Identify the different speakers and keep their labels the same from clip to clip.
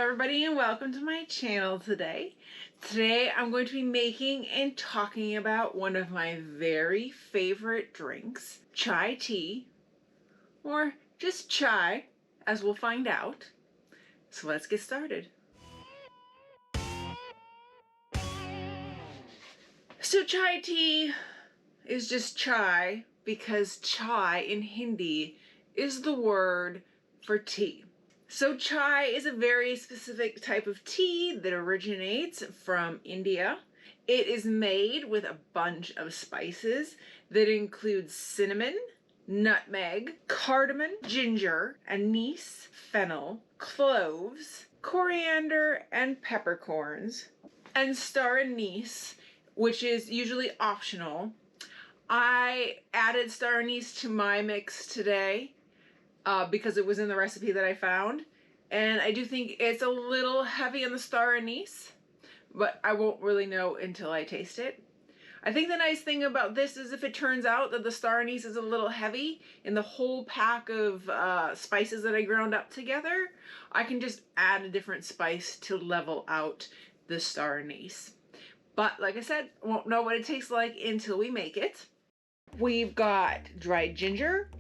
Speaker 1: everybody, and welcome to my channel today. Today I'm going to be making and talking about one of my very favorite drinks, chai tea, or just chai, as we'll find out. So let's get started. So chai tea is just chai because chai in Hindi is the word for tea. So chai is a very specific type of tea that originates from India. It is made with a bunch of spices that include cinnamon, nutmeg, cardamom, ginger, anise, fennel, cloves, coriander, and peppercorns, and star anise, which is usually optional. I added star anise to my mix today because it was in the recipe that I found. And I do think it's a little heavy on the star anise, but I won't really know until I taste it. I think the nice thing about this is if it turns out that the star anise is a little heavy in the whole pack of spices that I ground up together, I can just add a different spice to level out the star anise. But like I said, I won't know what it tastes like until we make it. We've got dried ginger,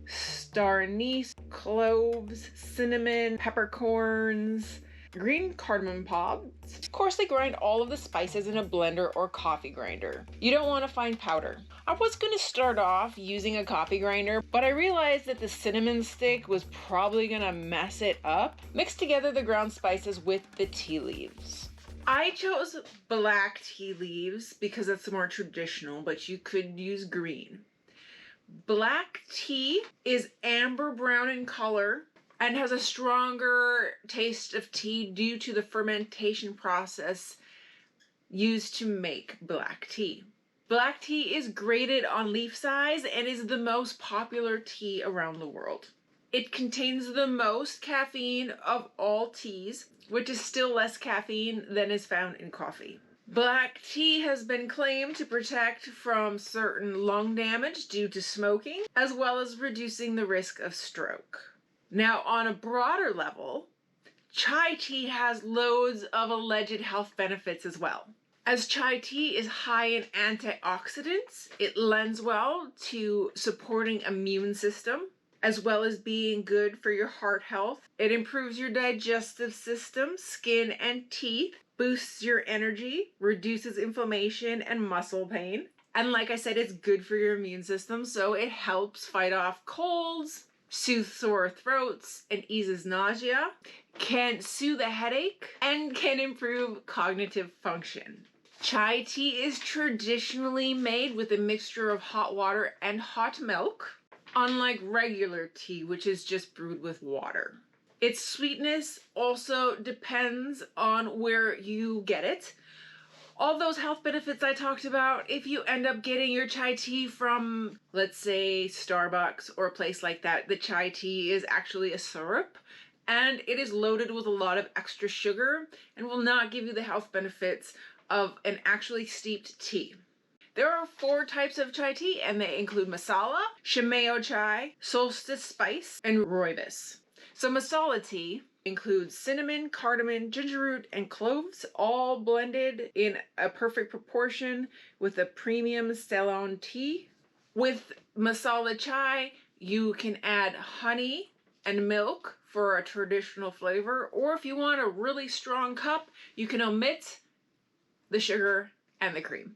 Speaker 1: star anise, cloves, cinnamon, peppercorns, green cardamom pods. Of course, they grind all of the spices in a blender or coffee grinder. You don't want to find powder. I was going to start off using a coffee grinder, but I realized that the cinnamon stick was probably going to mess it up. Mix together the ground spices with the tea leaves. I chose black tea leaves because it's more traditional, but you could use green. Black tea is amber brown in color and has a stronger taste of tea due to the fermentation process used to make black tea. Black tea is graded on leaf size and is the most popular tea around the world. It contains the most caffeine of all teas, which is still less caffeine than is found in coffee. Black tea has been claimed to protect from certain lung damage due to smoking, as well as reducing the risk of stroke. Now, on a broader level, chai tea has loads of alleged health benefits as well. As chai tea is high in antioxidants, it lends well to supporting immune system, as well as being good for your heart health. It improves your digestive system, skin, and teeth, boosts your energy, reduces inflammation and muscle pain. And like I said, it's good for your immune system, so it helps fight off colds, soothe sore throats, and eases nausea, can soothe a headache, and can improve cognitive function. Chai tea is traditionally made with a mixture of hot water and hot milk, unlike regular tea, which is just brewed with water. Its sweetness also depends on where you get it. All those health benefits I talked about, if you end up getting your chai tea from, let's say, Starbucks or a place like that, the chai tea is actually a syrup, and it is loaded with a lot of extra sugar and will not give you the health benefits of an actually steeped tea. There are 4 types of chai tea, and they include masala, shimeo chai, solstice spice, and rooibos. So masala tea includes cinnamon, cardamom, ginger root, and cloves, all blended in a perfect proportion with a premium Ceylon tea. With masala chai, you can add honey and milk for a traditional flavor, or if you want a really strong cup, you can omit the sugar and the cream.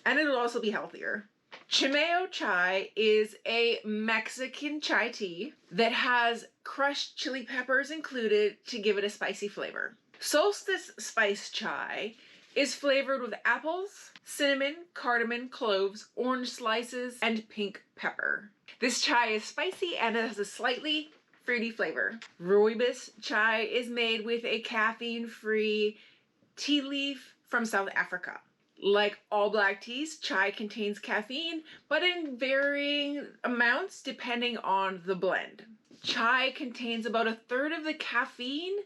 Speaker 1: And it'll also be healthier. Shimeo chai is a Mexican chai tea that has crushed chili peppers included to give it a spicy flavor. Solstice spice chai is flavored with apples, cinnamon, cardamom, cloves, orange slices, and pink pepper. This chai is spicy and it has a slightly fruity flavor. Rooibos chai is made with a caffeine-free tea leaf from South Africa. Like all black teas, chai contains caffeine, but in varying amounts depending on the blend. Chai contains about 1/3 of the caffeine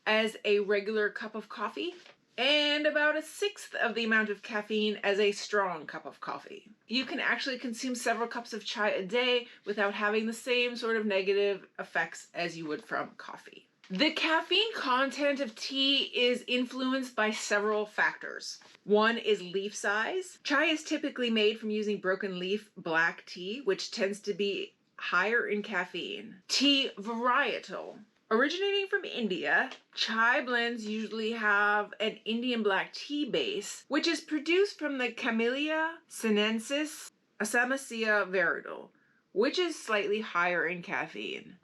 Speaker 1: as a regular cup of coffee, and about 1/6 of the amount of caffeine as a strong cup of coffee. You can actually consume several cups of chai a day without having the same sort of negative effects as you would from coffee. The caffeine content of tea is influenced by several factors. One is leaf size. Chai is typically made from using broken leaf black tea, which tends to be higher in caffeine. Tea varietal. Originating from India, chai blends usually have an Indian black tea base, which is produced from the Camellia sinensis Asamosia varietal, which is slightly higher in caffeine.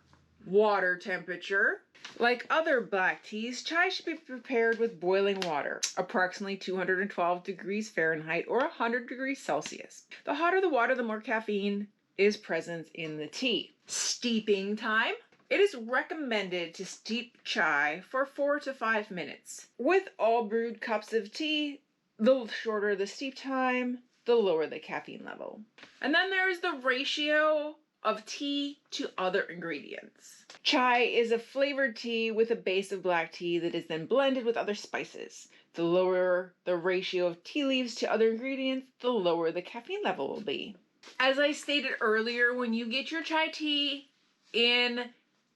Speaker 1: Water temperature. Like other black teas, chai should be prepared with boiling water, approximately 212 degrees Fahrenheit or 100 degrees Celsius. The hotter the water, the more caffeine is present in the tea. Steeping time. It is recommended to steep chai for 4 to 5 minutes. With all brewed cups of tea, the shorter the steep time, the lower the caffeine level. And then there is the ratio of tea to other ingredients. Chai is a flavored tea with a base of black tea that is then blended with other spices. The lower the ratio of tea leaves to other ingredients, the lower the caffeine level will be. As I stated earlier, when you get your chai tea in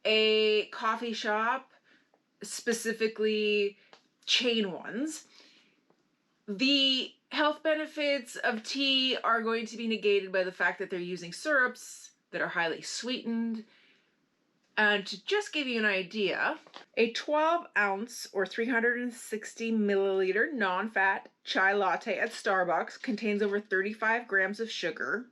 Speaker 1: a coffee shop, specifically chain ones, the health benefits of tea are going to be negated by the fact that they're using syrups that are highly sweetened. And to just give you an idea, a 12-ounce or 360 milliliter non-fat chai latte at Starbucks contains over 35 grams of sugar.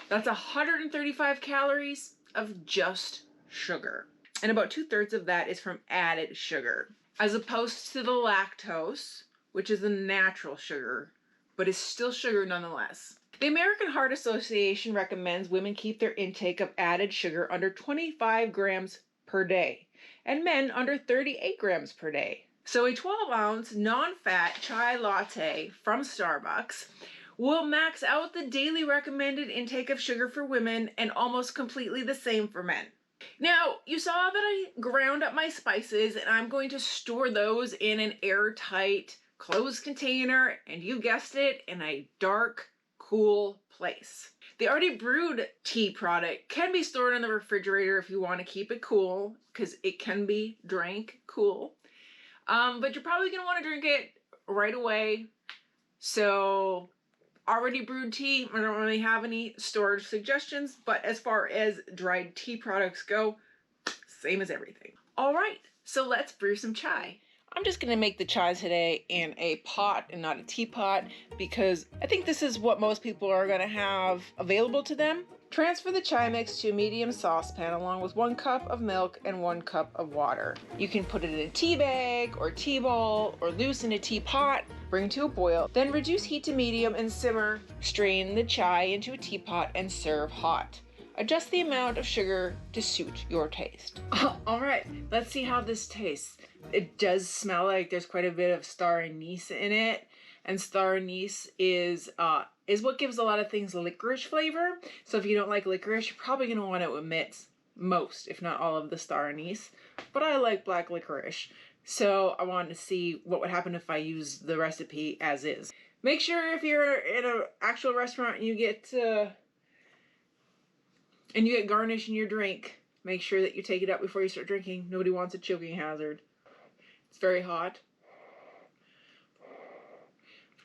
Speaker 1: That's 135 calories of just sugar. And about 2/3 of that is from added sugar, as opposed to the lactose, which is a natural sugar, but is still sugar nonetheless. The American Heart Association recommends women keep their intake of added sugar under 25 grams per day, and men under 38 grams per day. So a 12-ounce non-fat chai latte from Starbucks will max out the daily recommended intake of sugar for women and almost completely the same for men. Now, you saw that I ground up my spices, and I'm going to store those in an airtight closed container, and you guessed it, in a dark, cool place. The already brewed tea product can be stored in the refrigerator if you want to keep it cool, because it can be drank cool. But you're probably going to want to drink it right away. So already brewed tea, I don't really have any storage suggestions, but as far as dried tea products go, same as everything. All right, so let's brew some chai. I'm just going to make the chai today in a pot and not a teapot because I think this is what most people are going to have available to them. Transfer the chai mix to a medium saucepan along with 1 cup of milk and 1 cup of water. You can put it in a tea bag or tea bowl or loose in a teapot. Bring to a boil, then reduce heat to medium and simmer. Strain the chai into a teapot and serve hot. Adjust the amount of sugar to suit your taste. All right, let's see how this tastes. It does smell like there's quite a bit of star anise in it, and star anise is what gives a lot of things licorice flavor. So if you don't like licorice, you're probably going to want to omit most, if not all, of the star anise. But I like black licorice, so I wanted to see what would happen if I use the recipe as is. Make sure if you're in an actual restaurant and you get garnish in your drink, make sure that you take it out before you start drinking. Nobody wants a choking hazard. It's very hot.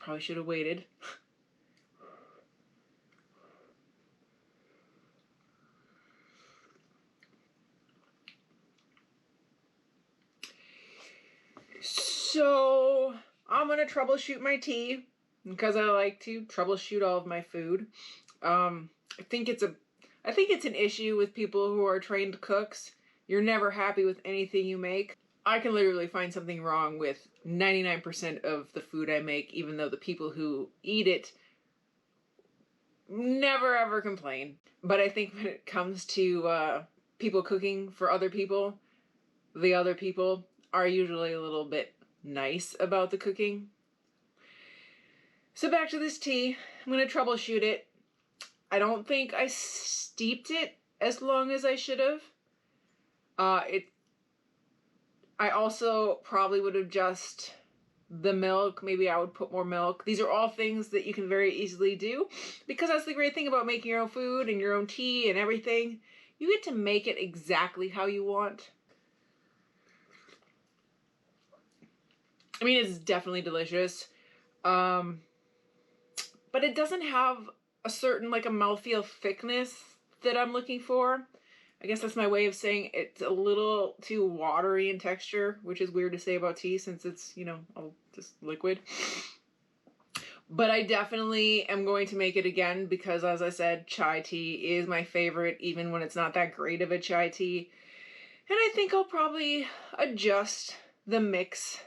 Speaker 1: Probably should have waited. So I'm gonna troubleshoot my tea because I like to troubleshoot all of my food. I think it's an issue with people who are trained cooks. You're never happy with anything you make. I can literally find something wrong with 99% of the food I make, even though the people who eat it never ever complain. But I think when it comes to people cooking for other people, the other people are usually a little bit nice about the cooking. So back to this tea. I'm going to troubleshoot it. I don't think I steeped it as long as I should have. I also probably would have just the milk. Maybe I would put more milk. These are all things that you can very easily do because that's the great thing about making your own food and your own tea and everything. You get to make it exactly how you want. I mean, it's definitely delicious. But it doesn't have a certain, like, a mouthfeel thickness that I'm looking for. I guess that's my way of saying it's a little too watery in texture, which is weird to say about tea since it's, you know, all just liquid. But I definitely am going to make it again because, as I said, chai tea is my favorite, even when it's not that great of a chai tea. And I think I'll probably adjust the mix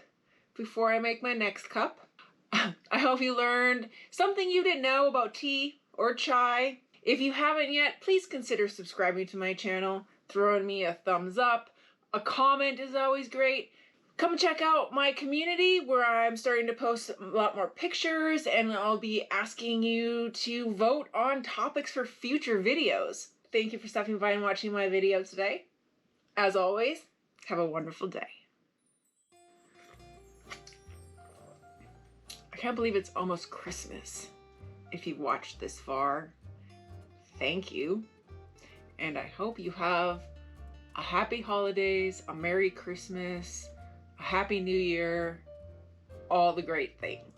Speaker 1: before I make my next cup. I hope you learned something you didn't know about tea or chai. If you haven't yet, please consider subscribing to my channel, throwing me a thumbs up. A comment is always great. Come check out my community where I'm starting to post a lot more pictures, and I'll be asking you to vote on topics for future videos. Thank you for stopping by and watching my video today. As always, have a wonderful day. I can't believe it's almost Christmas. If you've watched this far, thank you. And I hope you have a happy holidays, a Merry Christmas, a Happy New Year, all the great things.